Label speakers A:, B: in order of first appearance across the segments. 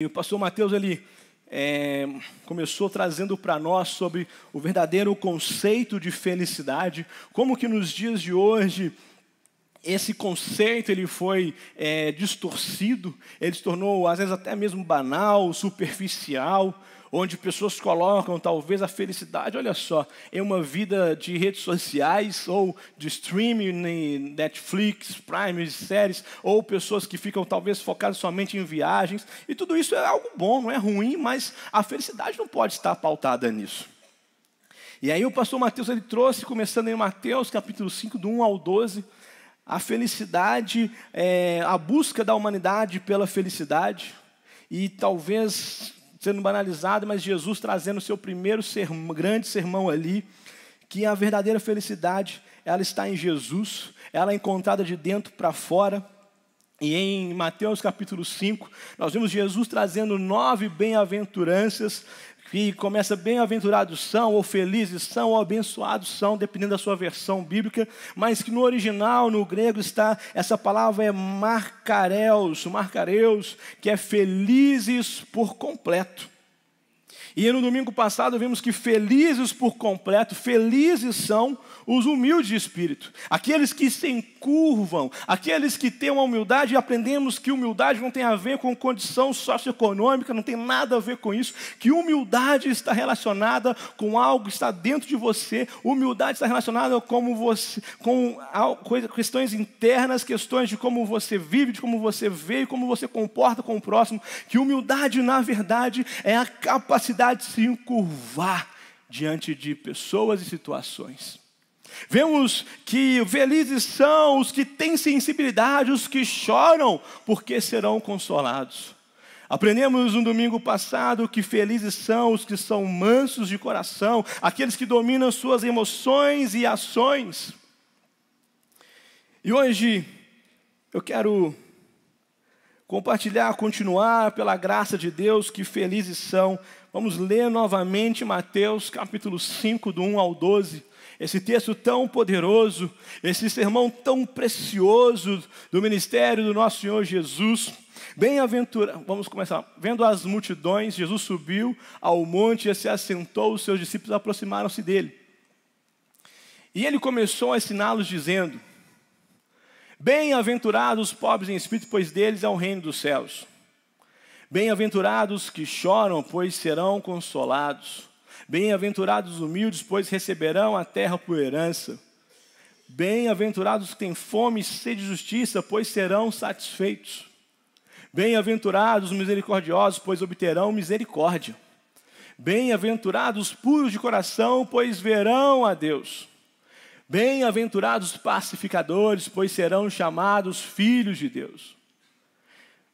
A: E o pastor Mateus, ele começou trazendo para nós sobre o verdadeiro conceito de felicidade, como que nos dias de hoje esse conceito ele foi distorcido, ele se tornou às vezes até mesmo banal, superficial, onde pessoas colocam talvez a felicidade, olha só, em uma vida de redes sociais, ou de streaming, Netflix, Prime, séries, ou pessoas que ficam talvez focadas somente em viagens, e tudo isso é algo bom, não é ruim, mas a felicidade não pode estar pautada nisso. E aí o pastor Mateus ele trouxe, começando em Mateus capítulo 5, do 1 ao 12, a felicidade, a busca da humanidade pela felicidade, e talvez sendo banalizado, mas Jesus trazendo o seu primeiro grande sermão ali, que a verdadeira felicidade, ela está em Jesus, ela é encontrada de dentro para fora. E em Mateus capítulo 5, nós vemos Jesus trazendo 9 bem-aventuranças, que começa bem-aventurados são, ou felizes são, ou abençoados são, dependendo da sua versão bíblica, mas que no original, no grego, essa palavra é marcareus, que é felizes por completo. E no domingo passado vimos que felizes por completo, felizes são os humildes de espírito, aqueles que se encurvam, aqueles que têm uma humildade, e aprendemos que humildade não tem a ver com condição socioeconômica, não tem nada a ver com isso, que humildade está relacionada com algo que está dentro de você, humildade está relacionada com questões internas, questões de como você vive, de como você vê, como você comporta com o próximo, que humildade na verdade é a capacidade de se encurvar diante de pessoas e situações. Vemos que felizes são os que têm sensibilidade, os que choram, porque serão consolados. Aprendemos no domingo passado que felizes são os que são mansos de coração, aqueles que dominam suas emoções e ações. E hoje eu quero continuar pela graça de Deus, que felizes são. Vamos ler novamente Mateus capítulo 5, do 1 ao 12. Esse texto tão poderoso, esse sermão tão precioso do ministério do nosso Senhor Jesus. Bem-aventurado, vamos começar. Vendo as multidões, Jesus subiu ao monte e se assentou, os seus discípulos aproximaram-se dele. E ele começou a ensiná-los dizendo: bem-aventurados os pobres em espírito, pois deles é o reino dos céus. Bem-aventurados que choram, pois serão consolados. Bem-aventurados os humildes, pois receberão a terra por herança. Bem-aventurados que têm fome e sede de justiça, pois serão satisfeitos. Bem-aventurados os misericordiosos, pois obterão misericórdia. Bem-aventurados os puros de coração, pois verão a Deus. Bem-aventurados os pacificadores, pois serão chamados filhos de Deus.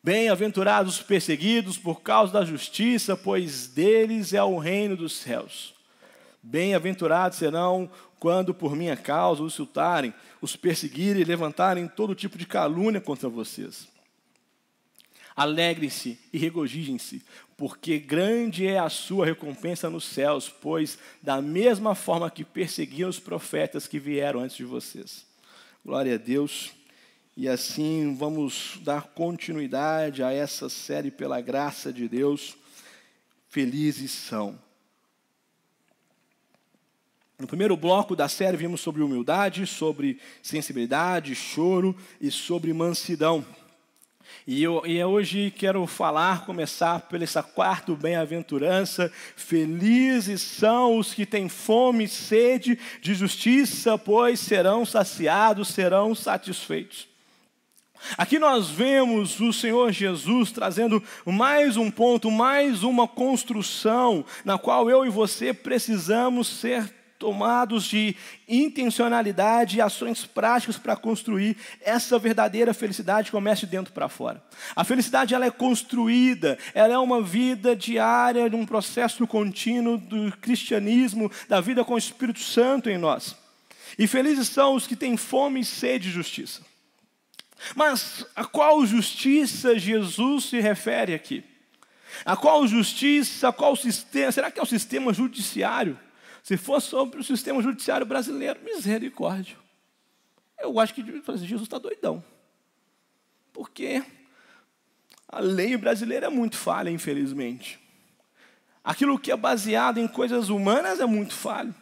A: Bem-aventurados os perseguidos por causa da justiça, pois deles é o reino dos céus. Bem-aventurados serão quando por minha causa os insultarem, os perseguirem e levantarem todo tipo de calúnia contra vocês. Alegrem-se e regozijem-se, porque grande é a sua recompensa nos céus, pois da mesma forma que perseguiam os profetas que vieram antes de vocês. Glória a Deus. E assim vamos dar continuidade a essa série pela graça de Deus. Felizes são. No primeiro bloco da série vimos sobre humildade, sobre sensibilidade, choro e sobre mansidão. E hoje quero começar por essa quarta bem-aventurança. Felizes são os que têm fome e sede de justiça, pois serão saciados, serão satisfeitos. Aqui nós vemos o Senhor Jesus trazendo mais um ponto, mais uma construção, na qual eu e você precisamos ser tomados de intencionalidade e ações práticas para construir essa verdadeira felicidade que começa de dentro para fora. A felicidade ela é construída, ela é uma vida diária, de um processo contínuo do cristianismo, da vida com o Espírito Santo em nós. E felizes são os que têm fome e sede de justiça. Mas a qual justiça Jesus se refere aqui? A qual justiça, qual sistema? Será que é o sistema judiciário? Se for sobre o sistema judiciário brasileiro, misericórdia. Eu acho que Jesus está doidão. Porque A lei brasileira é muito falha, infelizmente. Aquilo que é baseado em coisas humanas é muito falho.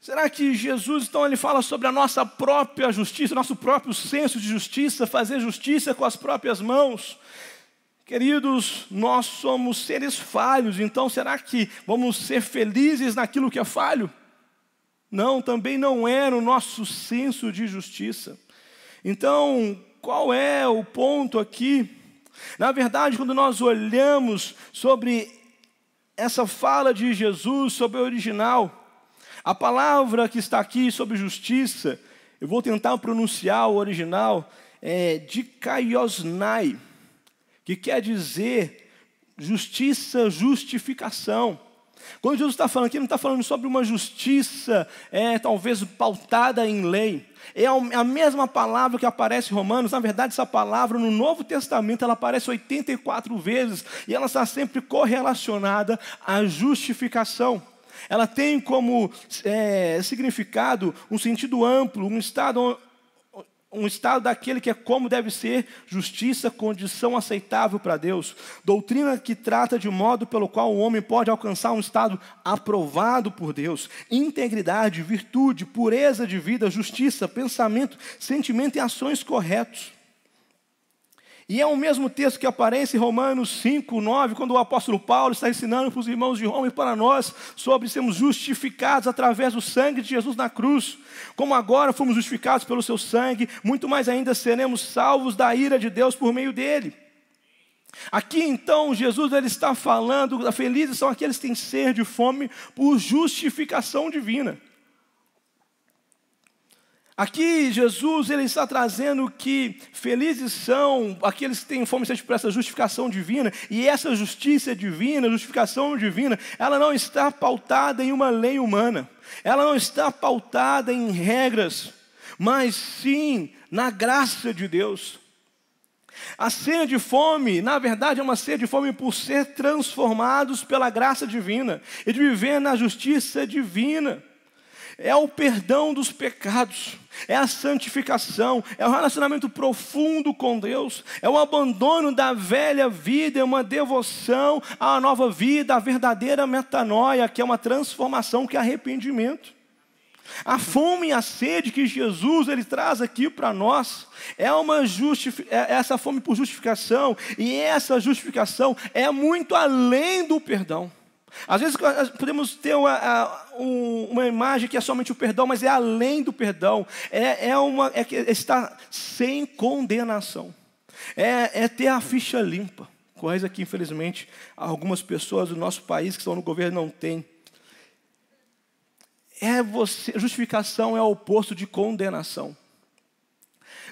A: Será que Jesus, então, ele fala sobre a nossa própria justiça, nosso próprio senso de justiça, fazer justiça com as próprias mãos? Queridos, nós somos seres falhos, então será que vamos ser felizes naquilo que é falho? Não, também não é no nosso senso de justiça. Então, qual é o ponto aqui? Na verdade, quando nós olhamos sobre essa fala de Jesus, sobre o original, a palavra que está aqui sobre justiça, eu vou tentar pronunciar o original, é dikaiosnai, que quer dizer justiça, justificação. Quando Jesus está falando aqui, não está falando sobre uma justiça, talvez pautada em lei. É a mesma palavra que aparece em Romanos. Na verdade, essa palavra no Novo Testamento, ela aparece 84 vezes, e ela está sempre correlacionada à justificação. Ela tem como significado um sentido amplo, um estado daquele que é como deve ser justiça, condição aceitável para Deus. Doutrina que trata de modo pelo qual o homem pode alcançar um estado aprovado por Deus. Integridade, virtude, pureza de vida, justiça, pensamento, sentimento e ações corretos. E é o mesmo texto que aparece em Romanos 5, 9, quando o apóstolo Paulo está ensinando para os irmãos de Roma e para nós sobre sermos justificados através do sangue de Jesus na cruz. Como agora fomos justificados pelo seu sangue, muito mais ainda seremos salvos da ira de Deus por meio dele. Aqui então Jesus ele está falando, felizes são aqueles que têm sede e fome por justificação divina. Aqui Jesus ele está trazendo que felizes são aqueles que têm fome e sede por essa justificação divina, e essa justiça divina, justificação divina, ela não está pautada em uma lei humana, ela não está pautada em regras, mas sim na graça de Deus. A sede de fome, na verdade, é uma sede de fome por ser transformados pela graça divina e de viver na justiça divina. É o perdão dos pecados, é a santificação, é o relacionamento profundo com Deus, é o abandono da velha vida, é uma devoção à nova vida, à verdadeira metanoia, que é uma transformação, que é arrependimento. A fome e a sede que Jesus ele traz aqui para nós é essa fome por justificação, e essa justificação é muito além do perdão. Às vezes podemos ter uma imagem que é somente o perdão, mas é além do perdão, estar sem condenação, é ter a ficha limpa, coisa que infelizmente algumas pessoas do nosso país que estão no governo não têm. Justificação é o oposto de condenação.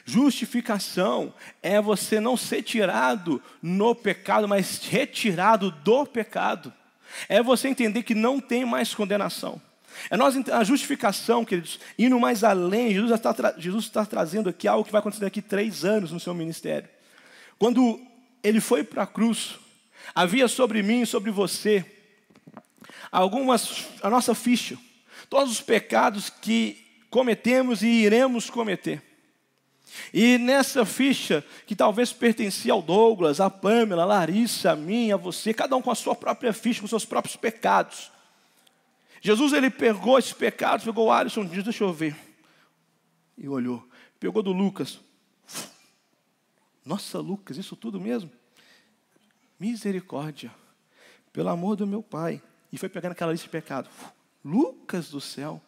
A: Justificação é você não ser tirado no pecado, mas retirado do pecado. É você entender que não tem mais condenação. A justificação, queridos, indo mais além, Jesus está trazendo aqui algo que vai acontecer daqui 3 anos no seu ministério. Quando ele foi para a cruz, havia sobre mim e sobre você a nossa ficha, todos os pecados que cometemos e iremos cometer. E nessa ficha, que talvez pertencia ao Douglas, a Pamela, a Larissa, a mim, a você, cada um com a sua própria ficha, com os seus próprios pecados. Jesus, ele pegou esses pecados, pegou o Alisson, deixa eu ver, e olhou, pegou do Lucas. Nossa, Lucas, isso tudo mesmo? Misericórdia, pelo amor do meu Pai. E foi pegando aquela lista de pecado. Lucas do céu,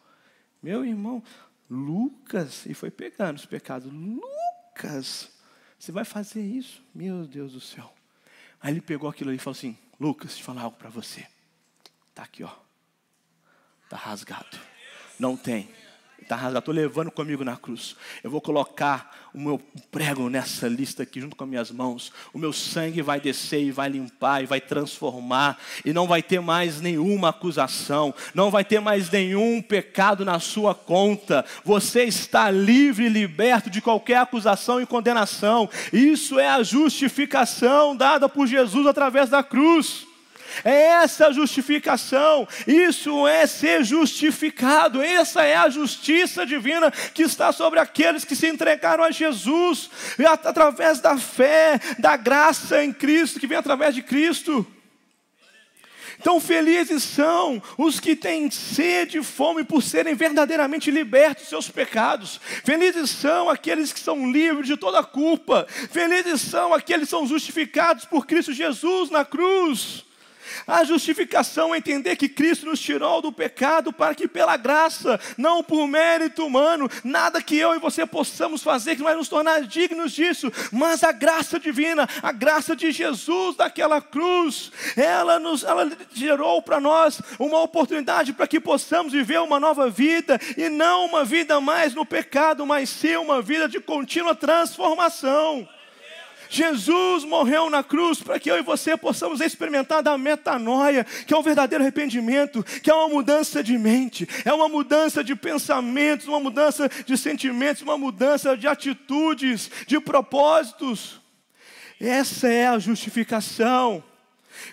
A: meu irmão, Lucas, e foi pegando os pecados. Lucas, você vai fazer isso? Meu Deus do céu. Aí ele pegou aquilo ali e falou assim: Lucas, deixa eu falar algo para você. Está aqui, ó. Está rasgado. Não tem. Está rasgado. Estou levando comigo na cruz. Eu vou colocar o meu prego nessa lista aqui junto com as minhas mãos. O meu sangue vai descer e vai limpar e vai transformar. E não vai ter mais nenhuma acusação. Não vai ter mais nenhum pecado na sua conta. Você está livre e liberto de qualquer acusação e condenação. Isso é a justificação dada por Jesus através da cruz. É essa a justificação. Isso é ser justificado. Essa é a justiça divina que está sobre aqueles que se entregaram a Jesus, através da fé, da graça em Cristo, que vem através de Cristo. Então felizes são os que têm sede e fome por serem verdadeiramente libertos dos seus pecados. Felizes são aqueles que são livres de toda culpa. Felizes são aqueles que são justificados por Cristo Jesus na cruz. A justificação é entender que Cristo nos tirou do pecado para que pela graça, não por mérito humano, nada que eu e você possamos fazer que vai nos tornar dignos disso, mas a graça divina, a graça de Jesus daquela cruz, ela gerou para nós uma oportunidade para que possamos viver uma nova vida, e não uma vida mais no pecado, mas sim uma vida de contínua transformação. Jesus morreu na cruz para que eu e você possamos experimentar da metanoia, que é um verdadeiro arrependimento, que é uma mudança de mente, é uma mudança de pensamentos, uma mudança de sentimentos, uma mudança de atitudes, de propósitos. Essa é a justificação.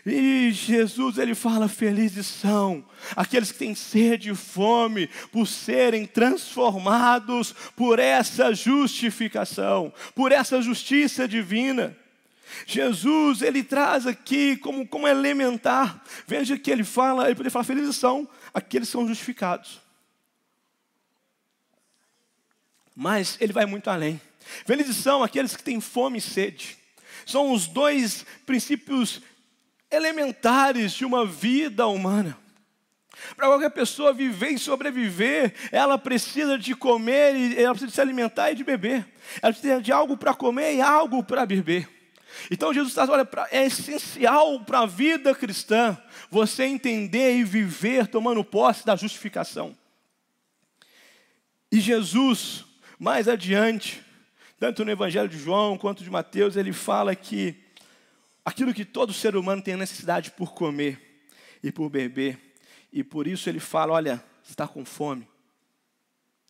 A: E Jesus, ele fala, felizes são aqueles que têm sede e fome por serem transformados por essa justificação, por essa justiça divina. Jesus, ele traz aqui como elementar. Veja que ele poderia falar, felizes são aqueles que são justificados. Mas ele vai muito além. Felizes são aqueles que têm fome e sede. São os dois princípios elementares de uma vida humana. Para qualquer pessoa viver e sobreviver, ela precisa de comer, ela precisa de se alimentar e de beber. Ela precisa de algo para comer e algo para beber. Então Jesus está, olha, é essencial para a vida cristã você entender e viver tomando posse da justificação. E Jesus, mais adiante, tanto no Evangelho de João quanto de Mateus, ele fala que aquilo que todo ser humano tem necessidade por comer e por beber. E por isso ele fala, olha, você está com fome?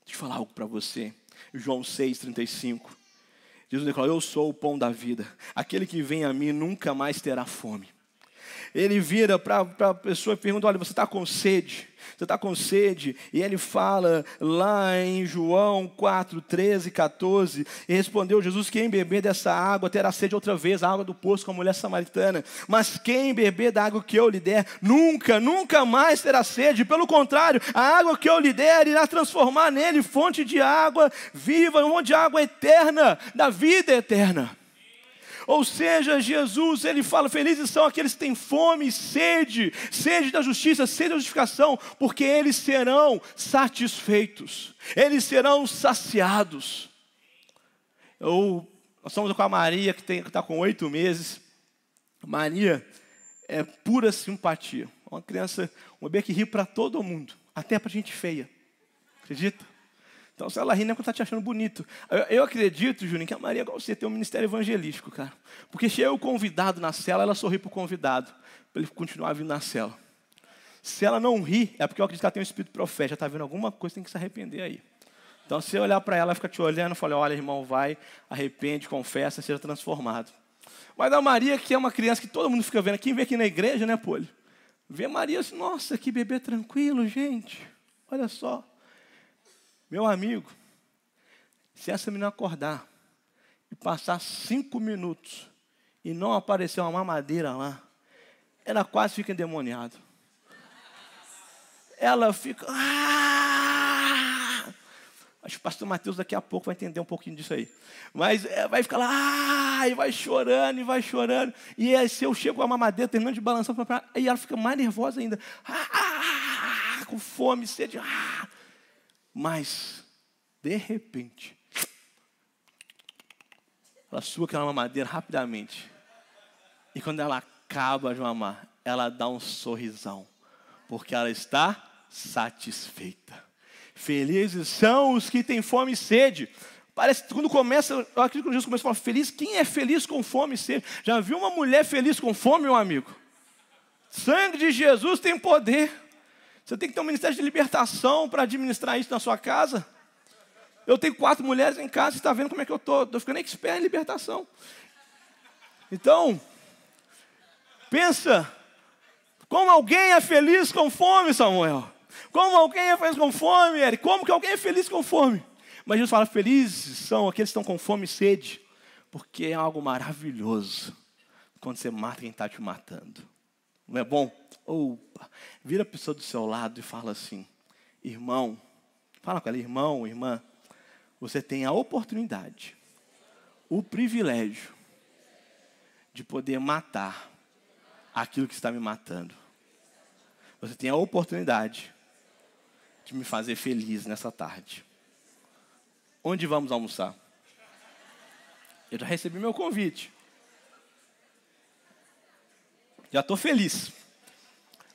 A: Deixa eu falar algo para você. João 6,35. Jesus declara, eu sou o pão da vida. Aquele que vem a mim nunca mais terá fome. Ele vira para a pessoa e pergunta, olha, você está com sede? Você está com sede? E ele fala lá em João 4, 13, 14, e respondeu Jesus, quem beber dessa água terá sede outra vez, a água do poço com a mulher samaritana. Mas quem beber da água que eu lhe der, nunca mais terá sede. Pelo contrário, a água que eu lhe der irá transformar nele fonte de água viva, fonte de água eterna, da vida eterna. Ou seja, Jesus, ele fala, felizes são aqueles que têm fome e sede da justiça, sede da justificação, porque eles serão satisfeitos, eles serão saciados. Nós estamos com a Maria, que está com 8 meses. Maria é pura simpatia, uma criança, um bebê que ri para todo mundo, até para gente feia, acredita? Então, se ela ri, não é porque está te achando bonito. Eu acredito, Juninho, que a Maria, igual você, tem um ministério evangelístico, cara. Porque se eu convidado na cela, ela sorri para o convidado, para ele continuar vindo na cela. Se ela não ri, é porque eu acredito que ela tem um espírito profético, já está vendo alguma coisa, tem que se arrepender aí. Então, se eu olhar para ela, ela fica te olhando, fala, olha, irmão, vai, arrepende, confessa, seja transformado. Mas a Maria, que é uma criança que todo mundo fica vendo, quem vê aqui na igreja, né, Poli? Vê a Maria assim, nossa, que bebê tranquilo, gente. Olha só. Meu amigo, se essa menina acordar e passar 5 minutos e não aparecer uma mamadeira lá, ela quase fica endemoniada. Ela fica... Acho que o pastor Mateus daqui a pouco vai entender um pouquinho disso aí. Mas vai ficar lá, e vai chorando, e vai chorando. E aí, se eu chego com a mamadeira, terminando de balançar, aí ela fica mais nervosa ainda. Com fome, sede. Mas, de repente, ela suga aquela mamadeira rapidamente. E quando ela acaba de mamar, ela dá um sorrisão. Porque ela está satisfeita. Felizes são os que têm fome e sede. Parece que quando começa, eu acredito que Jesus começa a falar, feliz, quem é feliz com fome e sede? Já viu uma mulher feliz com fome, meu amigo? Sangue de Jesus tem poder. Você tem que ter um ministério de libertação para administrar isso na sua casa. Eu tenho 4 mulheres em casa, você está vendo como é que eu estou? Estou ficando expert em libertação. Então, pensa Como alguém é feliz com fome, Samuel? Como alguém é feliz com fome, Eric? Como que alguém é feliz com fome? Mas Jesus fala, felizes são aqueles que estão com fome e sede, porque é algo maravilhoso quando você mata quem está te matando. Não é bom? Opa! Vira a pessoa do seu lado e fala assim, irmão, fala com ela, irmão, irmã, você tem a oportunidade, o privilégio de poder matar aquilo que está me matando. Você tem a oportunidade de me fazer feliz nessa tarde. Onde vamos almoçar? Eu já recebi meu convite. Já estou feliz.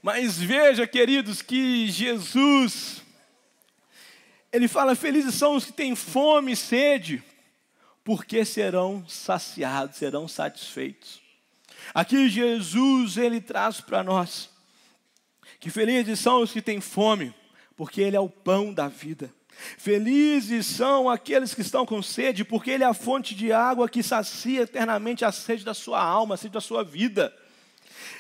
A: Mas veja, queridos, que Jesus, Ele fala, felizes são os que têm fome e sede, porque serão saciados, serão satisfeitos. Aqui Jesus, Ele traz para nós, que felizes são os que têm fome, porque Ele é o pão da vida. Felizes são aqueles que estão com sede, porque Ele é a fonte de água que sacia eternamente a sede da sua alma, a sede da sua vida.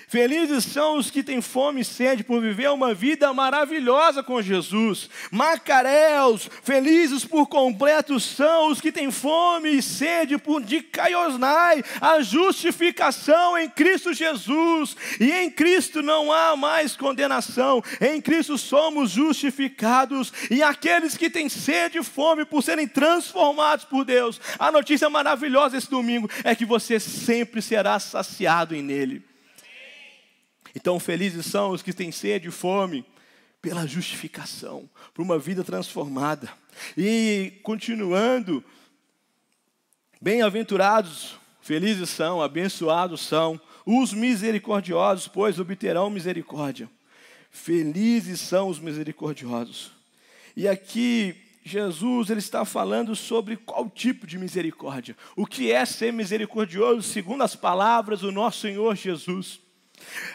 A: Felizes são os que têm fome e sede por viver uma vida maravilhosa com Jesus. Macaréus, felizes por completo são os que têm fome e sede por dikaiosnai, a justificação em Cristo Jesus. E em Cristo não há mais condenação, em Cristo somos justificados. E aqueles que têm sede e fome por serem transformados por Deus, a notícia maravilhosa esse domingo é que você sempre será saciado nele. Então, felizes são os que têm sede e fome pela justificação, por uma vida transformada. E, continuando, bem-aventurados, felizes são, abençoados são, os misericordiosos, pois obterão misericórdia. Felizes são os misericordiosos. E aqui, Jesus ele está falando sobre qual tipo de misericórdia. O que é ser misericordioso, segundo as palavras do nosso Senhor Jesus.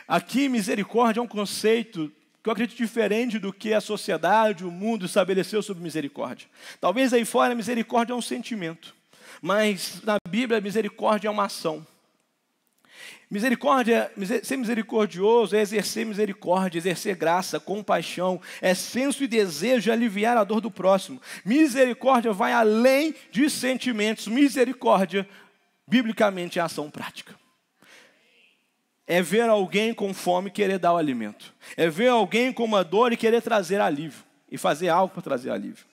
A: Aqui, misericórdia é um conceito que eu acredito diferente do que a sociedade, o mundo estabeleceu sobre misericórdia. Talvez aí fora, misericórdia é um sentimento, mas na Bíblia, misericórdia é uma ação. Misericórdia, ser misericordioso é exercer misericórdia, exercer graça, compaixão, é senso e desejo de aliviar a dor do próximo. Misericórdia vai além de sentimentos. Misericórdia, biblicamente, é ação prática. É ver alguém com fome e querer dar o alimento. É ver alguém com uma dor e querer trazer alívio. E fazer algo para trazer alívio.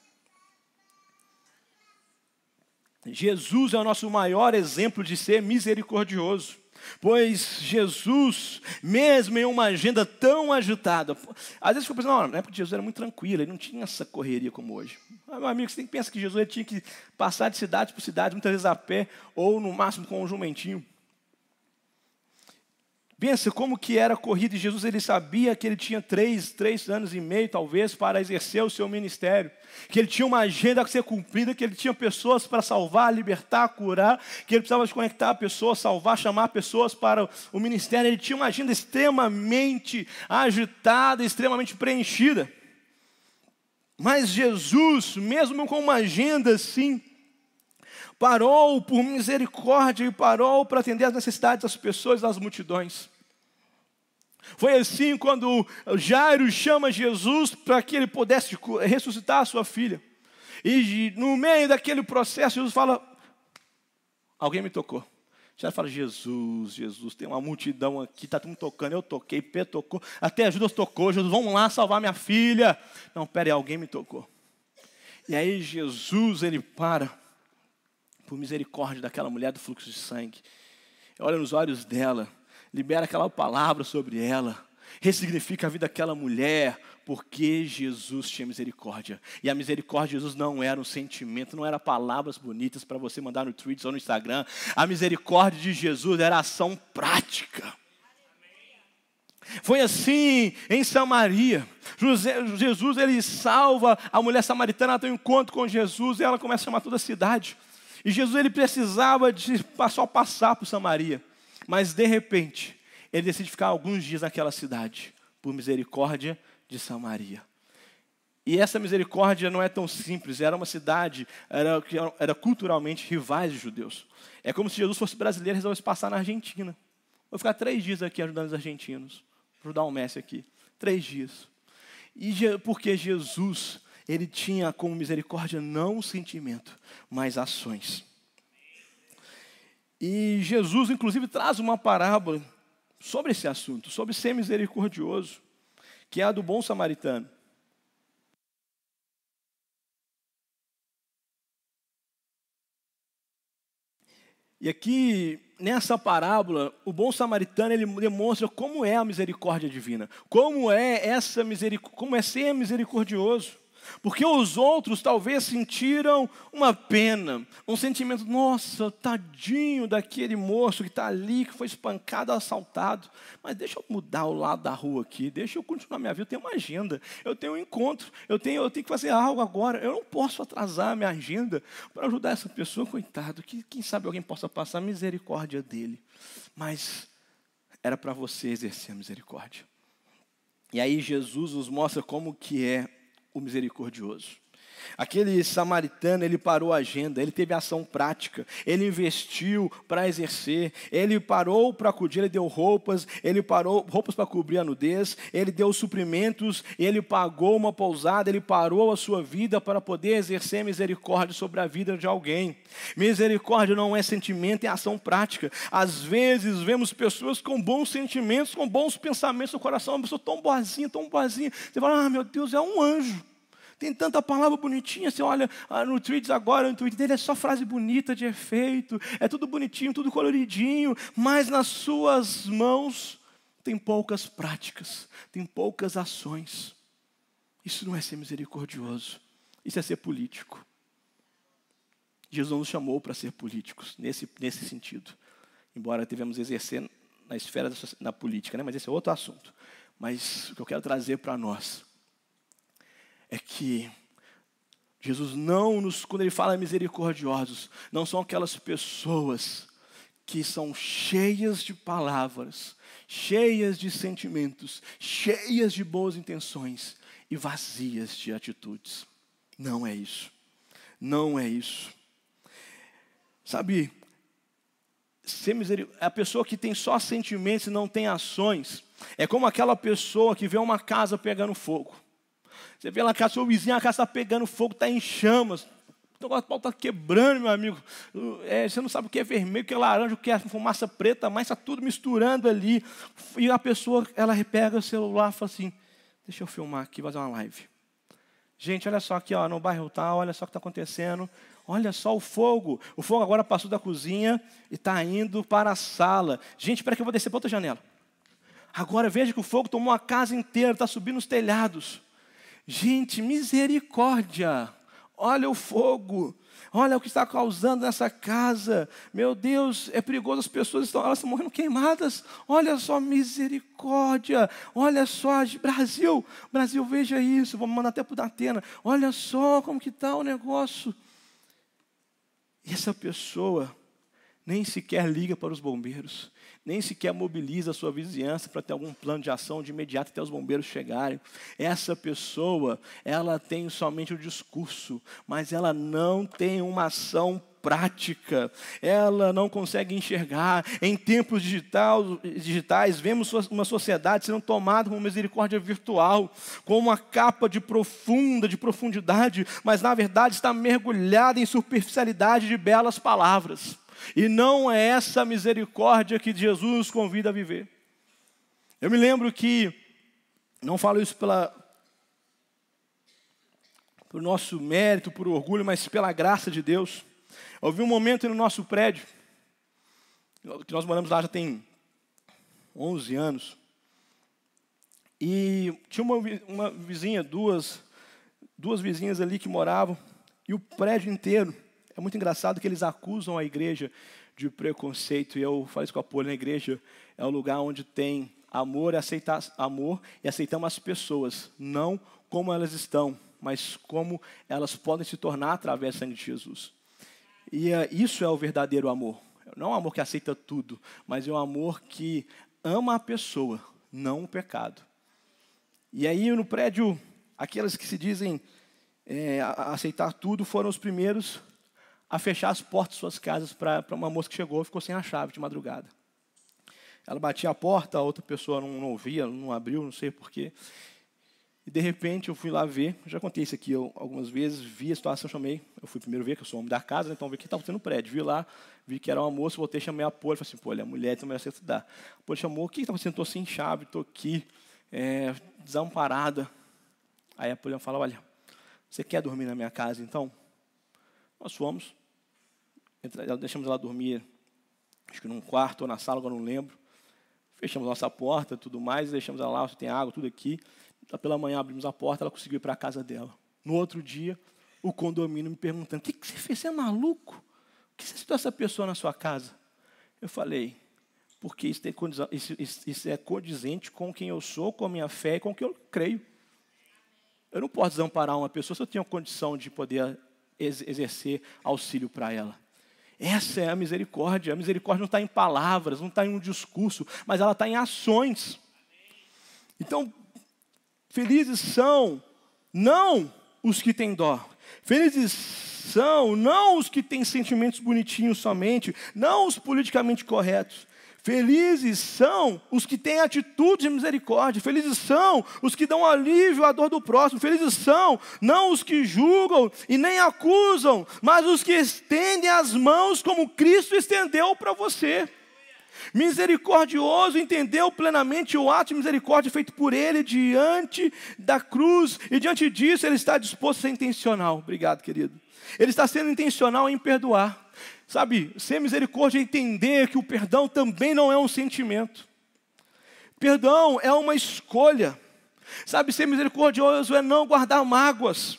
A: Jesus é o nosso maior exemplo de ser misericordioso. Pois Jesus, mesmo em uma agenda tão agitada, às vezes eu penso, não é porque Jesus era muito tranquilo, ele não tinha essa correria como hoje. Meu amigo, você tem que pensar que Jesus ele tinha que passar de cidade por cidade, muitas vezes a pé, ou no máximo com um jumentinho. Pensa como que era a corrida, e Jesus ele sabia que ele tinha 3 anos e meio, talvez, para exercer o seu ministério. Que ele tinha uma agenda a ser cumprida, que ele tinha pessoas para salvar, libertar, curar, que ele precisava desconectar pessoas, salvar, chamar pessoas para o ministério. Ele tinha uma agenda extremamente agitada, extremamente preenchida. Mas Jesus, mesmo com uma agenda assim, parou por misericórdia e parou para atender às necessidades das pessoas, das multidões. Foi assim quando Jairo chama Jesus para que ele pudesse ressuscitar a sua filha. E no meio daquele processo, Jesus fala, alguém me tocou. Jairo fala, Jesus, tem uma multidão aqui, está todo mundo tocando, eu toquei, Pedro tocou, até Judas tocou, Jesus, vamos lá salvar minha filha. Não, peraí, alguém me tocou. E aí Jesus, ele para, por misericórdia daquela mulher do fluxo de sangue, olha nos olhos dela, libera aquela palavra sobre ela, ressignifica a vida daquela mulher, porque Jesus tinha misericórdia. E a misericórdia de Jesus não era um sentimento, não era palavras bonitas para você mandar no Twitter ou no Instagram. A misericórdia de Jesus era ação prática. Foi assim em Samaria. Jesus ele salva a mulher samaritana, ela tem um encontro com Jesus e ela começa a chamar toda a cidade. E Jesus ele precisava de só passar por Samaria. Mas de repente, ele decide ficar alguns dias naquela cidade, por misericórdia de Samaria. E essa misericórdia não é tão simples, era uma cidade, era culturalmente rivais de judeus. É como se Jesus fosse brasileiro e resolvesse passar na Argentina. Vou ficar 3 dias aqui ajudando os argentinos. Vou dar um Messi aqui. 3 dias. Porque Jesus, ele tinha como misericórdia não um sentimento, mas ações. E Jesus, inclusive, traz uma parábola sobre esse assunto, sobre ser misericordioso, que é a do bom samaritano. E aqui, nessa parábola, o bom samaritano, ele demonstra como é a misericórdia divina. Como é ser misericordioso. Porque os outros talvez sentiram uma pena, um sentimento, nossa, tadinho daquele moço que está ali, que foi espancado, assaltado. Mas deixa eu mudar o lado da rua aqui, deixa eu continuar minha vida, eu tenho uma agenda, eu tenho um encontro, eu tenho que fazer algo agora, eu não posso atrasar a minha agenda para ajudar essa pessoa, coitado, que quem sabe alguém possa passar a misericórdia dele. Mas era para você exercer a misericórdia. E aí Jesus nos mostra como que é o misericordioso. Aquele samaritano, ele parou a agenda, ele teve ação prática, ele investiu para exercer, ele parou para acudir, ele deu roupas para cobrir a nudez, ele deu suprimentos, ele pagou uma pousada, ele parou a sua vida para poder exercer misericórdia sobre a vida de alguém. Misericórdia não é sentimento, é ação prática. Às vezes vemos pessoas com bons sentimentos, com bons pensamentos no coração, uma pessoa tão boazinha, você fala, meu Deus, é um anjo. Tem tanta palavra bonitinha, você olha no Tweets agora, no Twitter dele é só frase bonita, de efeito, é tudo bonitinho, tudo coloridinho, mas nas suas mãos tem poucas práticas, tem poucas ações. Isso não é ser misericordioso, isso é ser político. Jesus nos chamou para ser políticos, nesse sentido. Embora devemos exercer na esfera da política, né? Mas esse é outro assunto. Mas o que eu quero trazer para nós é que Jesus quando ele fala misericordiosos, não são aquelas pessoas que são cheias de palavras, cheias de sentimentos, cheias de boas intenções e vazias de atitudes. Não é isso. Não é isso. Sabe, a pessoa que tem só sentimentos e não tem ações, é como aquela pessoa que vê uma casa pegando fogo. Você vê lá na casa do seu vizinho, a casa está pegando fogo, está em chamas. O negócio está quebrando, meu amigo. Você não sabe o que é vermelho, o que é laranja, o que é fumaça preta, mas está tudo misturando ali. E a pessoa, ela pega o celular e fala assim, deixa eu filmar aqui, fazer uma live. Gente, olha só aqui, no bairro tal, olha só o que está acontecendo. Olha só o fogo. O fogo agora passou da cozinha e está indo para a sala. Gente, espera que eu vou descer para outra janela. Agora veja que o fogo tomou a casa inteira, está subindo os telhados. Gente, misericórdia, olha o fogo, olha o que está causando nessa casa, meu Deus, é perigoso, as pessoas elas estão morrendo queimadas, olha só, misericórdia, olha só, Brasil, veja isso, vamos mandar até para o Datena, olha só como que está o negócio. E essa pessoa nem sequer liga para os bombeiros, nem sequer mobiliza a sua vizinhança para ter algum plano de ação de imediato até os bombeiros chegarem. Essa pessoa, ela tem somente o discurso, mas ela não tem uma ação prática, ela não consegue enxergar. Em tempos digitais, vemos uma sociedade sendo tomada com misericórdia virtual, com uma capa de profundidade, mas na verdade está mergulhada em superficialidade de belas palavras. E não é essa misericórdia que Jesus nos convida a viver. Eu me lembro que, não falo isso pelo nosso mérito, por orgulho, mas pela graça de Deus. Houve um momento no nosso prédio, que nós moramos lá já tem 11 anos, e tinha uma vizinha, duas vizinhas ali que moravam, e o prédio inteiro. É muito engraçado que eles acusam a igreja de preconceito. E eu falo isso com a Poli, na igreja é o lugar onde tem amor e aceitamos as pessoas, não como elas estão, mas como elas podem se tornar através do sangue de Jesus. E isso é o verdadeiro amor. Não é um amor que aceita tudo, mas é um amor que ama a pessoa, não o pecado. E aí no prédio, aquelas que se dizem aceitar tudo foram os primeiros a fechar as portas de suas casas para uma moça que chegou e ficou sem a chave de madrugada. Ela batia a porta, a outra pessoa não ouvia, não abriu, não sei porquê. E de repente eu fui lá ver, já contei isso aqui algumas vezes, vi a situação, chamei, eu fui primeiro ver, que eu sou homem da casa, então vi que estava tendo prédio. Vi lá, vi que era uma moça, voltei, chamei a Poli, falei assim, pô, ela é mulher, então merece estudar. A Poli chamou, o que está acontecendo? Estou sem chave, estou aqui, desamparada. Aí a Poli fala, olha, você quer dormir na minha casa, então? Nós fomos, deixamos ela dormir, acho que num quarto ou na sala, agora não lembro. Fechamos nossa porta, tudo mais, deixamos ela lá, você tem água, tudo aqui. Pela manhã abrimos a porta, ela conseguiu ir para a casa dela. No outro dia, o condomínio me perguntando, o que você fez? Você é maluco? Por que você citou essa pessoa na sua casa? Eu falei, porque isso é condizente com quem eu sou, com a minha fé e com o que eu creio. Eu não posso desamparar uma pessoa se eu tenho a condição de poder exercer auxílio para ela. Essa é a misericórdia. A misericórdia não está em palavras, não está em um discurso, mas ela está em ações. Então, felizes são não os que têm dó. Felizes são não os que têm sentimentos bonitinhos somente, não os politicamente corretos. Felizes são os que têm atitude de misericórdia. Felizes são os que dão alívio à dor do próximo. Felizes são não os que julgam e nem acusam, mas os que estendem as mãos como Cristo estendeu para você. Misericordioso entendeu plenamente o ato de misericórdia feito por ele diante da cruz. E diante disso ele está disposto a ser intencional. Obrigado, querido. Ele está sendo intencional em perdoar. Sabe, ser misericórdia é entender que o perdão também não é um sentimento. Perdão é uma escolha. Sabe, ser misericordioso é não guardar mágoas.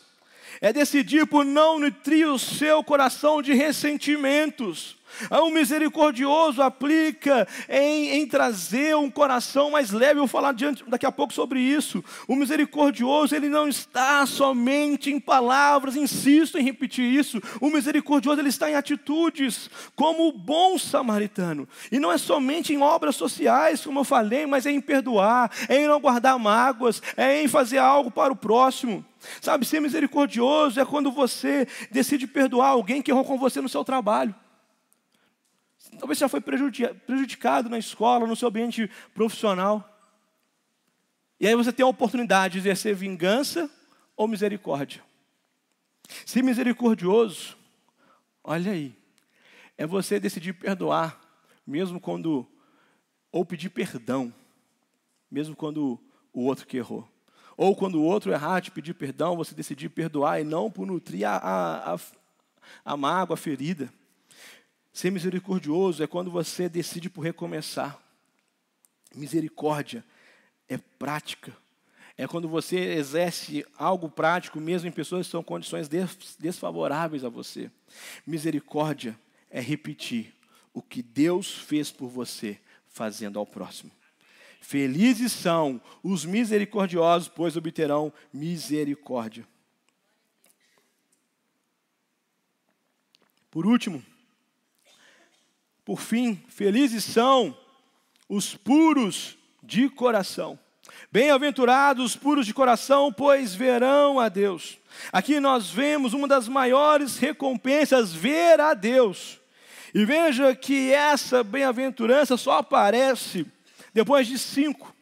A: É decidir por não nutrir o seu coração de ressentimentos. O misericordioso aplica em trazer um coração mais leve. Eu vou falar daqui a pouco sobre isso. O misericordioso, ele não está somente em palavras, insisto em repetir isso. O misericordioso, ele está em atitudes, como o bom samaritano. E não é somente em obras sociais, como eu falei, mas é em perdoar, é em não guardar mágoas, é em fazer algo para o próximo. Sabe, ser misericordioso é quando você decide perdoar alguém que errou com você no seu trabalho. Talvez você já foi prejudicado na escola, no seu ambiente profissional. E aí você tem a oportunidade de exercer vingança ou misericórdia. Ser misericordioso, olha aí, é você decidir perdoar, mesmo quando, ou pedir perdão, mesmo quando o outro que errou. Ou quando o outro errar, te pedir perdão, você decidir perdoar e não por nutrir a mágoa, a ferida. Ser misericordioso é quando você decide por recomeçar. Misericórdia é prática. É quando você exerce algo prático, mesmo em pessoas que são condições desfavoráveis a você. Misericórdia é repetir o que Deus fez por você, fazendo ao próximo. Felizes são os misericordiosos, pois obterão misericórdia. Por último, por fim, felizes são os puros de coração. Bem-aventurados os puros de coração, pois verão a Deus. Aqui nós vemos uma das maiores recompensas, ver a Deus. E veja que essa bem-aventurança só aparece depois de 5.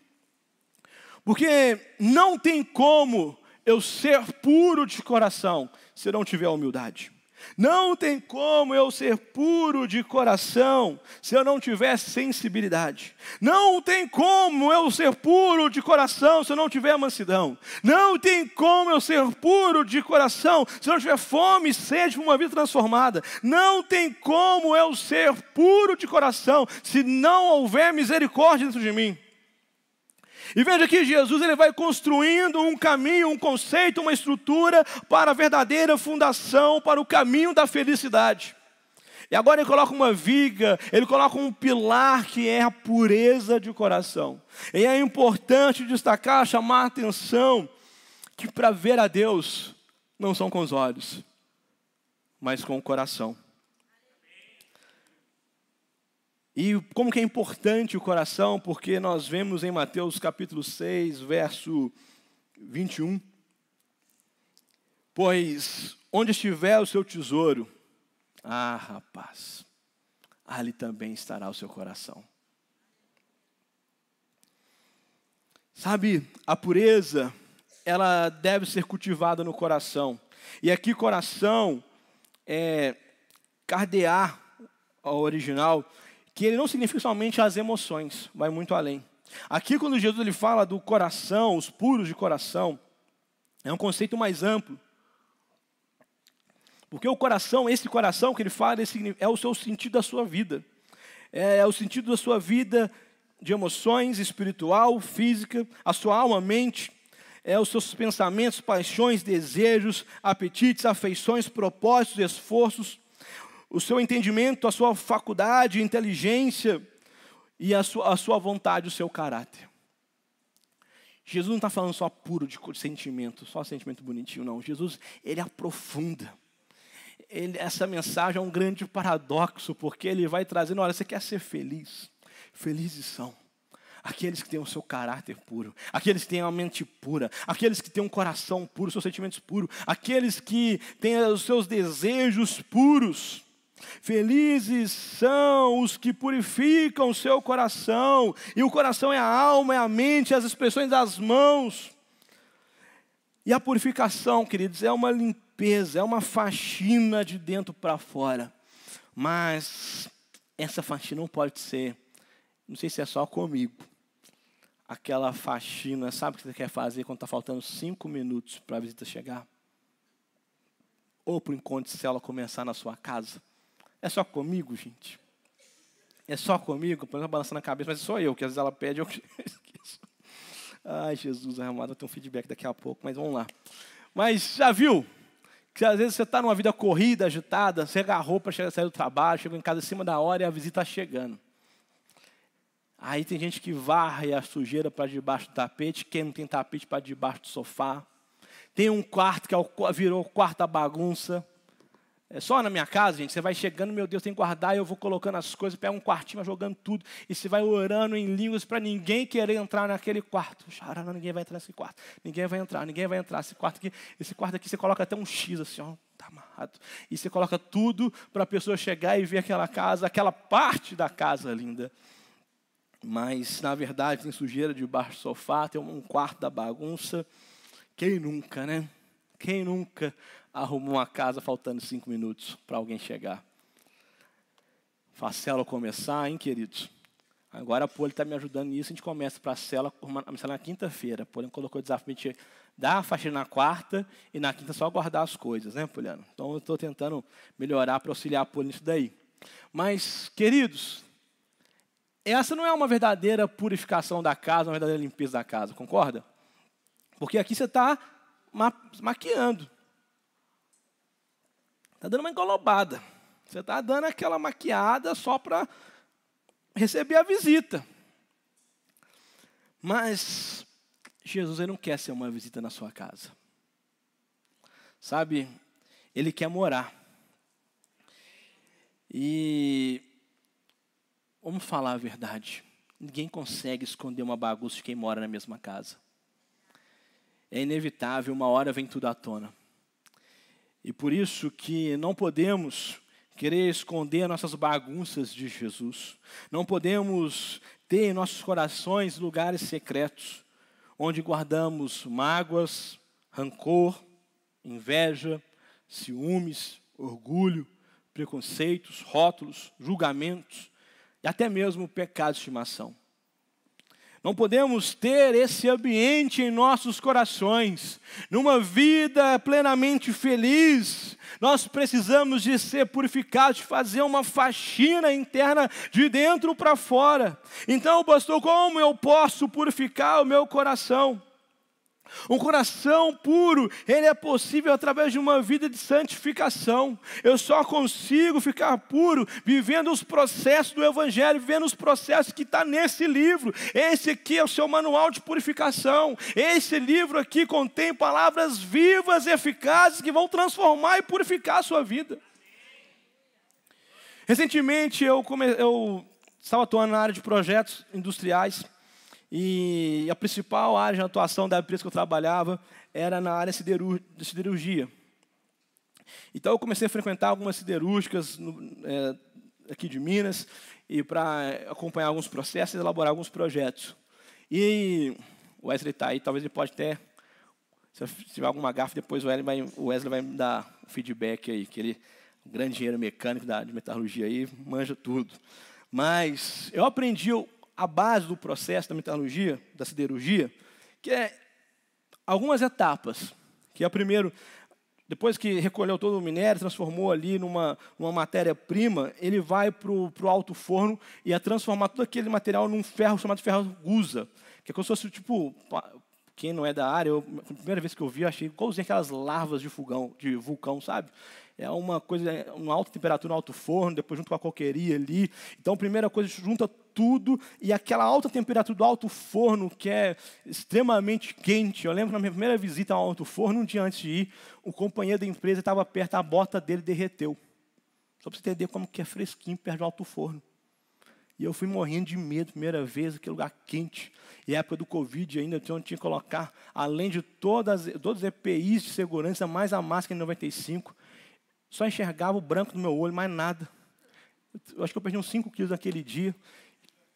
A: Porque não tem como eu ser puro de coração se eu não tiver humildade. Não tem como eu ser puro de coração se eu não tiver sensibilidade. Não tem como eu ser puro de coração se eu não tiver mansidão. Não tem como eu ser puro de coração se eu não tiver fome e sede por uma vida transformada. Não tem como eu ser puro de coração se não houver misericórdia dentro de mim. E veja que Jesus ele vai construindo um caminho, um conceito, uma estrutura para a verdadeira fundação, para o caminho da felicidade. E agora ele coloca uma viga, ele coloca um pilar que é a pureza de coração. E é importante destacar, chamar a atenção, que para ver a Deus não são com os olhos, mas com o coração. E como que é importante o coração, porque nós vemos em Mateus capítulo 6, verso 21. Pois onde estiver o seu tesouro, rapaz, ali também estará o seu coração. Sabe, a pureza, ela deve ser cultivada no coração. E aqui coração é cardear, ao original, que ele não significa somente as emoções, vai muito além. Aqui quando Jesus ele fala do coração, os puros de coração, é um conceito mais amplo. Porque o coração, esse coração que ele fala, é o seu sentido da sua vida. É o sentido da sua vida de emoções, espiritual, física, a sua alma, mente, os seus pensamentos, paixões, desejos, apetites, afeições, propósitos, esforços, o seu entendimento, a sua faculdade, inteligência e a sua vontade, o seu caráter. Jesus não está falando só puro de sentimento, só sentimento bonitinho, não. Jesus, ele aprofunda. Essa mensagem é um grande paradoxo, porque ele vai trazendo, olha, você quer ser feliz? Felizes são aqueles que têm o seu caráter puro, aqueles que têm a mente pura, aqueles que têm um coração puro, seus sentimentos puros, aqueles que têm os seus desejos puros. Felizes são os que purificam o seu coração, e o coração é a alma, é a mente, é as expressões das mãos. E a purificação, queridos, é uma limpeza, é uma faxina de dentro para fora. Mas essa faxina não pode ser, não sei se é só comigo, aquela faxina, sabe o que você quer fazer quando está faltando 5 minutos para a visita chegar? Ou para o encontro de célula começar na sua casa? É só comigo, gente? É só comigo? Põe ela balançando a cabeça, mas sou eu, que às vezes ela pede, eu esqueço. Ai, Jesus amado, eu tenho um feedback daqui a pouco, mas vamos lá. Mas já viu? Que às vezes você está numa vida corrida, agitada, você agarrou para sair do trabalho, chegou em casa em cima da hora e a visita está chegando. Aí tem gente que varre a sujeira para debaixo do tapete, quem não tem tapete para debaixo do sofá. Tem um quarto que virou o quarto da bagunça. É só na minha casa, gente, você vai chegando, meu Deus, tem que guardar, e eu vou colocando as coisas, pega um quartinho, jogando tudo, e você vai orando em línguas para ninguém querer entrar naquele quarto. Não, ninguém vai entrar nesse quarto. Ninguém vai entrar. Esse quarto aqui você coloca até um X assim, ó, tá amarrado. E você coloca tudo para a pessoa chegar e ver aquela casa, aquela parte da casa linda. Mas, na verdade, tem sujeira debaixo do sofá, tem um quarto da bagunça. Quem nunca, né? Quem nunca arrumou uma casa faltando 5 minutos para alguém chegar? Faz a célula começar, hein, queridos? Agora a Poli está me ajudando nisso, a gente começa para a célula na quinta-feira. A Poli colocou o desafio de dar a faxina na quarta e na quinta só guardar as coisas, né, Poliano? Então eu estou tentando melhorar para auxiliar a Poli nisso daí. Mas, queridos, essa não é uma verdadeira purificação da casa, uma verdadeira limpeza da casa, concorda? Porque aqui você está maquiando. Está dando uma englobada. Você está dando aquela maquiada só para receber a visita. Mas Jesus ele não quer ser uma visita na sua casa. Sabe? Ele quer morar. E vamos falar a verdade. Ninguém consegue esconder uma bagunça de quem mora na mesma casa. É inevitável, uma hora vem tudo à tona. E por isso que não podemos querer esconder nossas bagunças de Jesus. Não podemos ter em nossos corações lugares secretos, onde guardamos mágoas, rancor, inveja, ciúmes, orgulho, preconceitos, rótulos, julgamentos e até mesmo pecado de estimação. Não podemos ter esse ambiente em nossos corações. Numa vida plenamente feliz, nós precisamos de ser purificados, de fazer uma faxina interna de dentro para fora. Então, pastor, como eu posso purificar o meu coração? Um coração puro, ele é possível através de uma vida de santificação. Eu só consigo ficar puro vivendo os processos do Evangelho, vivendo os processos que está nesse livro. Esse aqui é o seu manual de purificação. Esse livro aqui contém palavras vivas e eficazes que vão transformar e purificar a sua vida. Recentemente eu estava atuando na área de projetos industriais. E a principal área de atuação da empresa que eu trabalhava era na área de siderurgia. Então eu comecei a frequentar algumas siderúrgicas aqui de Minas e para acompanhar alguns processos e elaborar alguns projetos. E O Wesley está aí, talvez ele pode até, se tiver alguma gafe, depois o Wesley vai me dar feedback aí, que ele é um grande engenheiro mecânico de metalurgia aí, manja tudo. Mas eu aprendi a base do processo da metalurgia, da siderurgia, que é algumas etapas. Que é o primeiro, depois que recolheu todo o minério, transformou ali numa matéria-prima, ele vai para o alto forno e a transformar todo aquele material num ferro chamado ferro gusa, que é como se fosse, tipo, quem não é da área, a primeira vez que eu vi, eu achei igualzinho aquelas larvas de vulcão, sabe? É uma coisa, uma alta temperatura, um alto forno, depois junto com a coqueria ali. Então, a primeira coisa, junta tudo, e aquela alta temperatura do alto forno, que é extremamente quente. Eu lembro na minha primeira visita ao alto forno, um dia antes de ir, o companheiro da empresa estava perto, a bota dele derreteu. Só para você entender como que é fresquinho perto do alto forno. E eu fui morrendo de medo, primeira vez, aquele lugar quente. E a época do Covid ainda, então eu tinha que colocar, além de todos os EPIs de segurança, mais a máscara N95, só enxergava o branco do meu olho, mais nada. Eu acho que eu perdi uns 5 quilos naquele dia.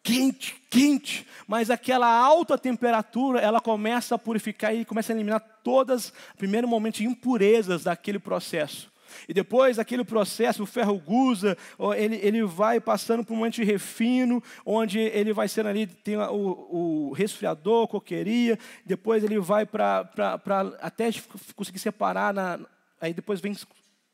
A: Quente, quente. Mas aquela alta temperatura, ela começa a purificar e começa a eliminar todas, primeiro momento, impurezas daquele processo. E depois, aquele processo, o ferro gusa, ele vai passando por um momento de refino, onde ele vai sendo ali, tem o resfriador, coqueria, depois ele vai para até conseguir separar, aí depois vem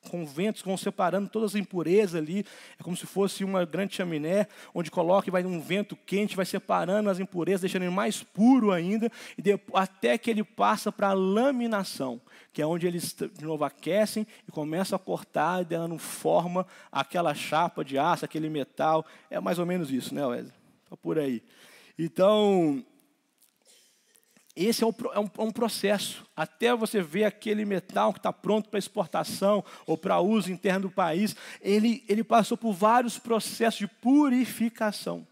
A: conventos que vão separando todas as impurezas ali, é como se fosse uma grande chaminé, onde coloca e vai um vento quente, vai separando as impurezas, deixando ele mais puro ainda, e até que ele passa para a laminação, que é onde eles de novo aquecem e começam a cortar, dando forma àquela chapa de aço, aquele metal. É mais ou menos isso, né, Wesley? Está por aí. Então, esse é um processo, até você ver aquele metal que está pronto para exportação ou para uso interno do país, ele passou por vários processos de purificação.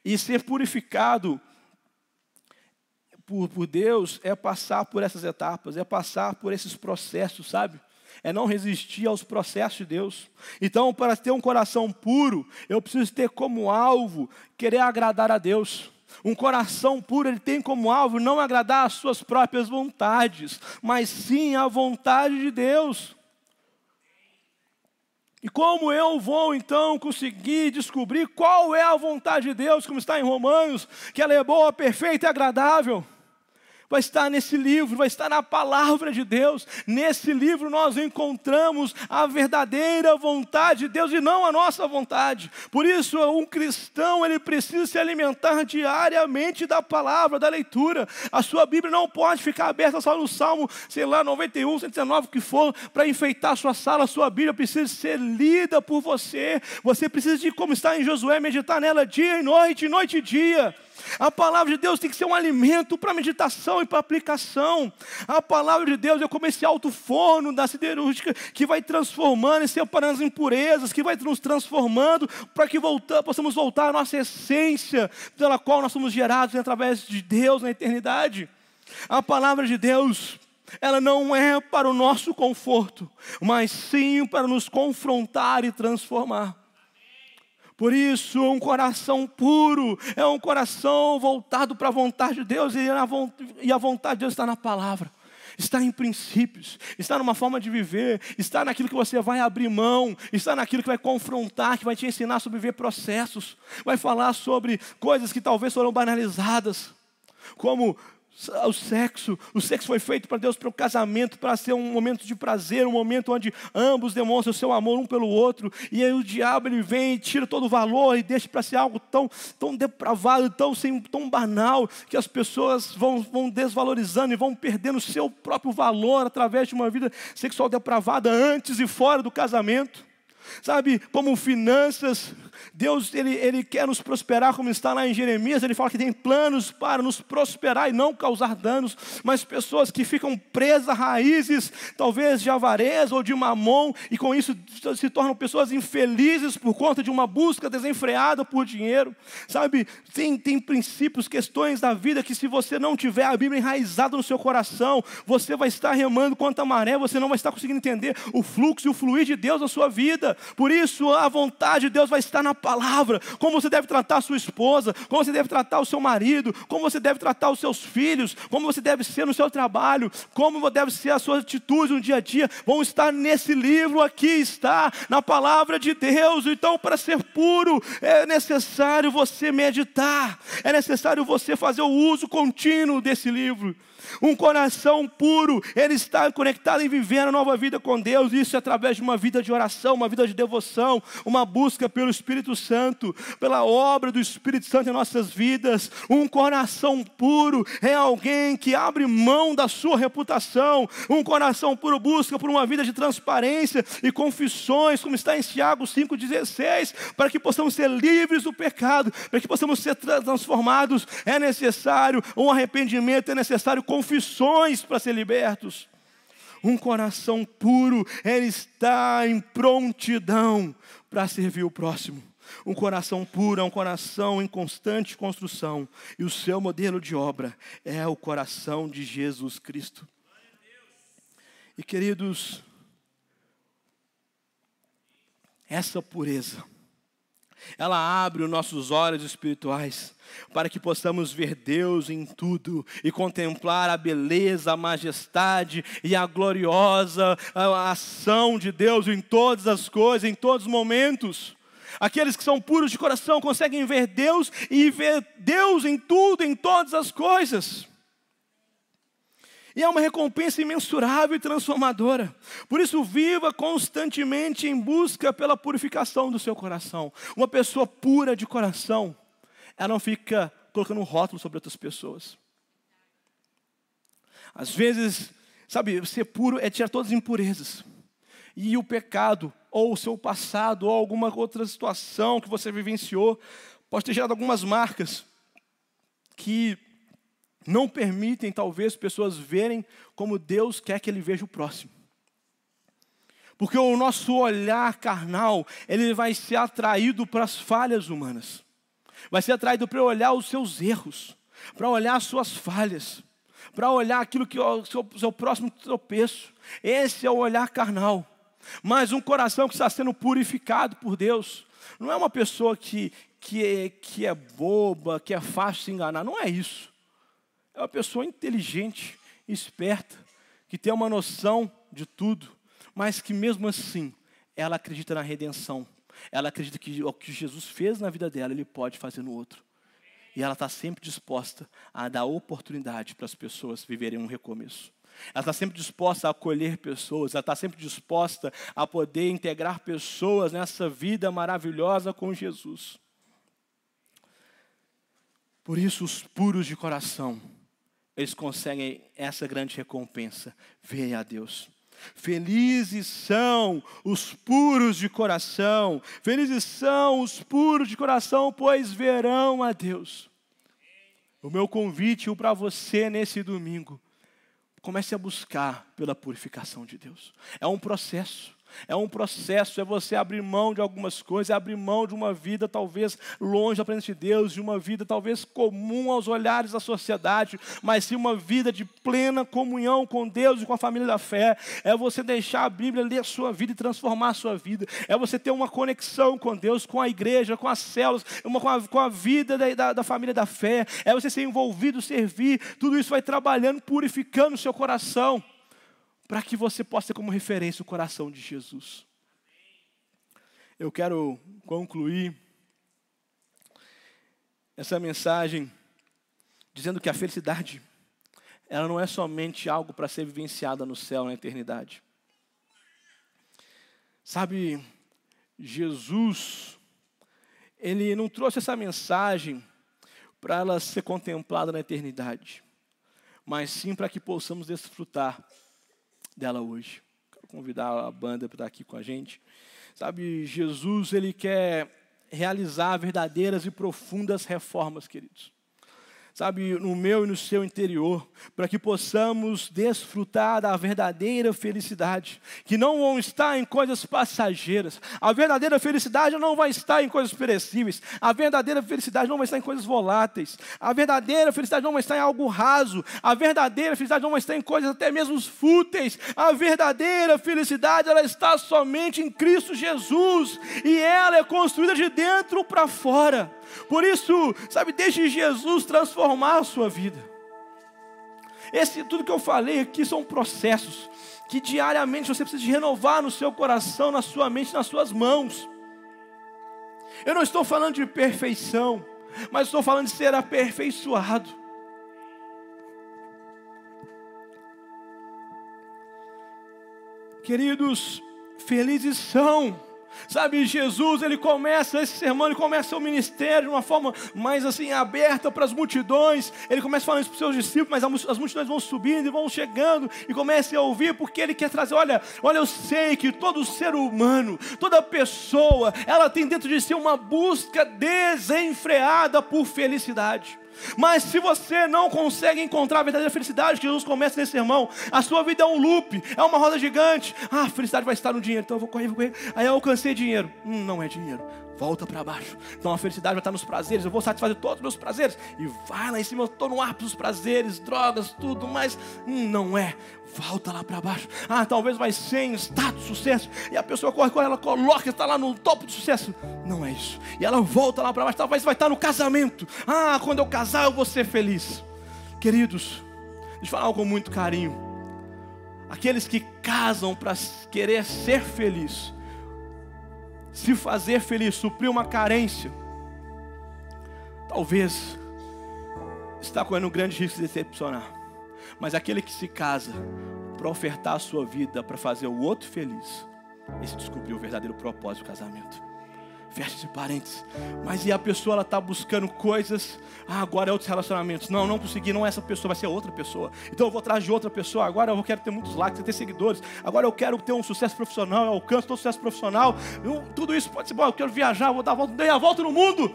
A: E ser purificado por Deus é passar por essas etapas, é passar por esses processos, sabe? É não resistir aos processos de Deus. Então, para ter um coração puro, eu preciso ter como alvo querer agradar a Deus. Um coração puro, ele tem como alvo não agradar às suas próprias vontades, mas sim a vontade de Deus. E como eu vou, então, conseguir descobrir qual é a vontade de Deus, como está em Romanos, que ela é boa, perfeita e agradável? Vai estar nesse livro, vai estar na palavra de Deus. Nesse livro nós encontramos a verdadeira vontade de Deus e não a nossa vontade. Por isso, um cristão, ele precisa se alimentar diariamente da palavra, da leitura. A sua Bíblia não pode ficar aberta só no Salmo, 91, 119, o que for, para enfeitar a sua sala. A sua Bíblia precisa ser lida por você. Você precisa de, como está em Josué, meditar nela dia e noite e dia. A palavra de Deus tem que ser um alimento para meditação e para aplicação. A palavra de Deus é como esse alto forno da siderúrgica que vai transformando e separando as impurezas, que vai nos transformando para que possamos voltar à nossa essência, pela qual nós somos gerados através de Deus na eternidade. A palavra de Deus, ela não é para o nosso conforto, mas sim para nos confrontar e transformar. Por isso, um coração puro é um coração voltado para a vontade de Deus, e a vontade de Deus está na palavra, está em princípios, está numa forma de viver, está naquilo que você vai abrir mão, está naquilo que vai confrontar, que vai te ensinar sobre ver processos, vai falar sobre coisas que talvez foram banalizadas, como o sexo foi feito para Deus, para o casamento, para ser um momento de prazer, um momento onde ambos demonstram o seu amor um pelo outro, e aí o diabo ele vem e tira todo o valor e deixa para ser algo tão depravado, tão banal, que as pessoas vão desvalorizando e vão perdendo o seu próprio valor através de uma vida sexual depravada antes e fora do casamento. Sabe, como finanças, Deus ele quer nos prosperar, como está lá em Jeremias, ele fala que tem planos para nos prosperar e não causar danos, mas pessoas que ficam presas a raízes, talvez de avareza ou de mamon, e com isso se tornam pessoas infelizes por conta de uma busca desenfreada por dinheiro, sabe, tem princípios, questões da vida que se você não tiver a Bíblia enraizada no seu coração, você vai estar remando contra a maré, você não vai estar conseguindo entender o fluxo e o fluir de Deus na sua vida. Por isso a vontade de Deus vai estar na palavra, como você deve tratar a sua esposa, como você deve tratar o seu marido, como você deve tratar os seus filhos, como você deve ser no seu trabalho, como deve ser a sua atitude no dia a dia, vão estar nesse livro aqui, está na palavra de Deus. Então, para ser puro, é necessário você meditar, é necessário você fazer o uso contínuo desse livro. Um coração puro, ele está conectado em viver a nova vida com Deus. Isso é através de uma vida de oração, uma vida de devoção, uma busca pelo Espírito Santo, pela obra do Espírito Santo em nossas vidas. Um coração puro é alguém que abre mão da sua reputação. Um coração puro busca por uma vida de transparência e confissões, como está em Tiago 5,16, para que possamos ser livres do pecado, para que possamos ser transformados. É necessário um arrependimento, é necessário confissões para ser libertos. Um coração puro, ele está em prontidão para servir o próximo. Um coração puro é um coração em constante construção. E o seu modelo de obra é o coração de Jesus Cristo. E queridos, essa pureza, ela abre os nossos olhos espirituais para que possamos ver Deus em tudo e contemplar a beleza, a majestade e a gloriosa ação de Deus em todas as coisas, em todos os momentos. Aqueles que são puros de coração conseguem ver Deus e ver Deus em tudo, em todas as coisas. E é uma recompensa imensurável e transformadora. Por isso, viva constantemente em busca pela purificação do seu coração. Uma pessoa pura de coração, ela não fica colocando um rótulo sobre outras pessoas. Às vezes, sabe, ser puro é tirar todas as impurezas. E o pecado, ou o seu passado, ou alguma outra situação que você vivenciou, pode ter gerado algumas marcas que não permitem, talvez, pessoas verem como Deus quer que ele veja o próximo. Porque o nosso olhar carnal, ele vai ser atraído para as falhas humanas. Vai ser atraído para olhar os seus erros, para olhar as suas falhas, para olhar aquilo que é o seu próximo tropeço. Esse é o olhar carnal. Mas um coração que está sendo purificado por Deus, não é uma pessoa que é boba, que é fácil de se enganar. Não é isso. É uma pessoa inteligente, esperta, que tem uma noção de tudo, mas que mesmo assim, ela acredita na redenção. Ela acredita que o que Jesus fez na vida dela, Ele pode fazer no outro. E ela está sempre disposta a dar oportunidade para as pessoas viverem um recomeço. Ela está sempre disposta a acolher pessoas, ela está sempre disposta a poder integrar pessoas nessa vida maravilhosa com Jesus. Por isso, os puros de coração, eles conseguem essa grande recompensa, ver a Deus. Felizes são os puros de coração, felizes são os puros de coração, pois verão a Deus. O meu convite para você nesse domingo, comece a buscar pela purificação de Deus. É um processo, é você abrir mão de algumas coisas, abrir mão de uma vida talvez longe da presença de Deus, de uma vida talvez comum aos olhares da sociedade, mas sim uma vida de plena comunhão com Deus e com a família da fé. É você deixar a Bíblia ler a sua vida e transformar a sua vida. É você ter uma conexão com Deus, com a igreja, com as células, com a vida da família da fé. É você ser envolvido, servir. Tudo isso vai trabalhando, purificando o seu coração, para que você possa ter como referência o coração de Jesus. Eu quero concluir essa mensagem dizendo que a felicidade, ela não é somente algo para ser vivenciada no céu, na eternidade. Sabe, Jesus, Ele não trouxe essa mensagem para ela ser contemplada na eternidade, mas sim para que possamos desfrutar dela hoje. Quero convidar a banda para estar aqui com a gente. Sabe, Jesus, Ele quer realizar verdadeiras e profundas reformas, queridos. sabe, no meu e no seu interior, para que possamos desfrutar da verdadeira felicidade, que não vão estar em coisas passageiras. A verdadeira felicidade não vai estar em coisas perecíveis. A verdadeira felicidade não vai estar em coisas voláteis. A verdadeira felicidade não vai estar em algo raso. A verdadeira felicidade não vai estar em coisas até mesmo fúteis. A verdadeira felicidade, ela está somente em Cristo Jesus, e ela é construída de dentro para fora. Por isso, sabe, deixe Jesus transformar a sua vida. Tudo que eu falei aqui são processos que diariamente você precisa de renovar no seu coração, na sua mente, nas suas mãos. Eu não estou falando de perfeição, mas estou falando de ser aperfeiçoado. Queridos, felizes são. Sabe, Jesus, ele começa esse sermão, ele começa o ministério de uma forma mais assim, aberta para as multidões. Ele começa falando isso para os seus discípulos, mas as multidões vão subindo e vão chegando, e começam a ouvir, porque ele quer trazer, olha, eu sei que todo ser humano, toda pessoa, ela tem dentro de si uma busca desenfreada por felicidade. Mas se você não consegue encontrar a verdadeira felicidade, que Jesus começa nesse sermão, a sua vida é um loop, é uma roda gigante. A felicidade vai estar no dinheiro, então eu vou correr. Aí eu alcancei dinheiro, não é dinheiro, volta para baixo. Então a felicidade vai estar nos prazeres, eu vou satisfazer todos os meus prazeres, e vai lá em cima, eu estou no ápice dos prazeres, drogas, tudo, mas não é. Volta lá para baixo. Talvez vai ser em status, sucesso, e a pessoa corre, ela coloca, está lá no topo do sucesso. Não é isso. E ela volta lá para baixo, talvez vai estar no casamento. Quando eu casar eu vou ser feliz. Queridos, deixa eu falar algo com muito carinho. Aqueles que casam para querer ser feliz, se fazer feliz, suprir uma carência, talvez está correndo um grande risco de decepcionar. Mas aquele que se casa para ofertar a sua vida para fazer o outro feliz, esse descobriu o verdadeiro propósito do casamento. Fecha esse parênteses. Mas e a pessoa, ela está buscando coisas, agora é outros relacionamentos. Não consegui, não é essa pessoa, vai ser outra pessoa. Então eu vou atrás de outra pessoa, agora eu quero ter muitos likes, ter seguidores. Agora eu quero ter um sucesso profissional, eu alcanço todo sucesso profissional. Tudo isso pode ser bom, eu quero viajar, vou dar a volta, dei a volta no mundo.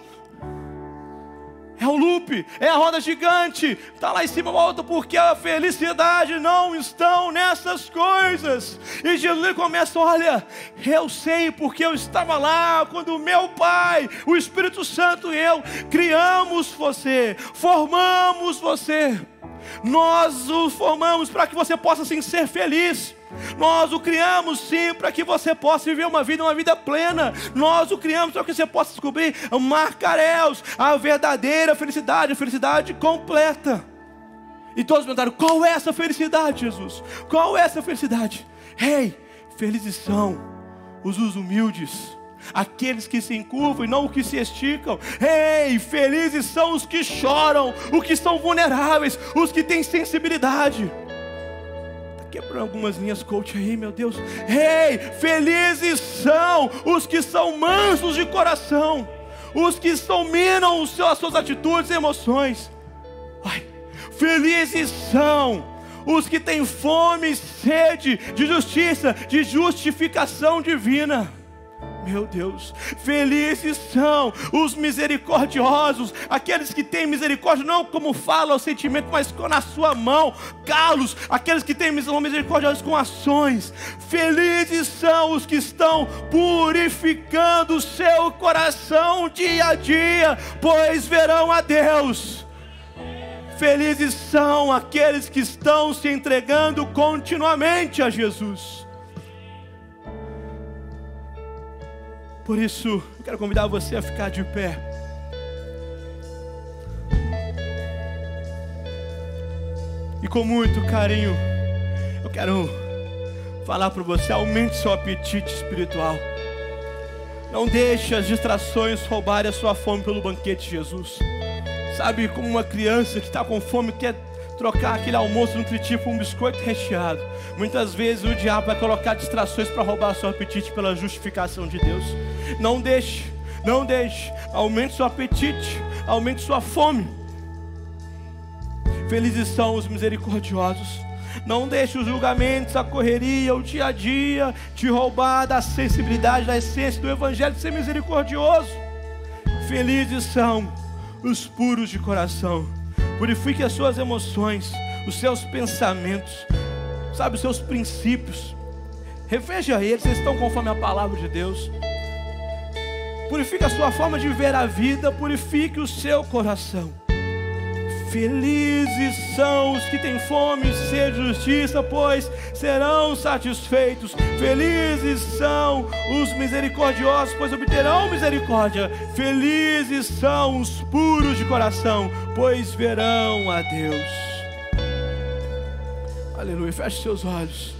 A: É o loop, é a roda gigante, está lá em cima, volta, porque a felicidade não estão nessas coisas. E Jesus, ele começa, olha, eu sei porque eu estava lá, quando o meu Pai, o Espírito Santo e eu, criamos você, formamos você. Nós o formamos para que você possa sim ser feliz. Nós o criamos sim para que você possa viver uma vida plena. Nós o criamos para que você possa descobrir Marcaréus, a verdadeira felicidade, a felicidade completa. E todos perguntaram, qual é essa felicidade, Jesus? Qual é essa felicidade? Felizes são os humildes, aqueles que se encurvam e não os que se esticam. Felizes são os que choram, os que são vulneráveis, os que têm sensibilidade. Quebrando algumas linhas coach aí, meu Deus. Felizes são os que são mansos de coração, os que dominam as suas atitudes e emoções. Felizes são os que têm fome e sede de justiça, de justificação divina. Meu Deus, felizes são os misericordiosos, aqueles que têm misericórdia, não como fala o sentimento, mas com na sua mão, calos, aqueles que têm misericórdia com ações. Felizes são os que estão purificando o seu coração dia a dia, pois verão a Deus. Felizes são aqueles que estão se entregando continuamente a Jesus. Por isso, eu quero convidar você a ficar de pé. E com muito carinho, eu quero falar para você, aumente seu apetite espiritual. Não deixe as distrações roubarem a sua fome pelo banquete de Jesus. Sabe, como uma criança que está com fome, quer trocar aquele almoço nutritivo por um biscoito recheado. Muitas vezes o diabo vai colocar distrações para roubar seu apetite pela justificação de Deus. Não deixe, aumente seu apetite, aumente sua fome. Felizes são os misericordiosos. Não deixe os julgamentos, a correria, o dia a dia te roubar da sensibilidade, da essência do Evangelho de ser misericordioso. Felizes são os puros de coração, Purifique as suas emoções, os seus pensamentos, sabe, os seus princípios. Reveja eles, eles estão conforme a palavra de Deus. Purifique a sua forma de ver a vida, purifique o seu coração. Felizes são os que têm fome e sede de justiça, pois serão satisfeitos. Felizes são os misericordiosos, pois obterão misericórdia. Felizes são os puros de coração, pois verão a Deus. Aleluia. Feche seus olhos.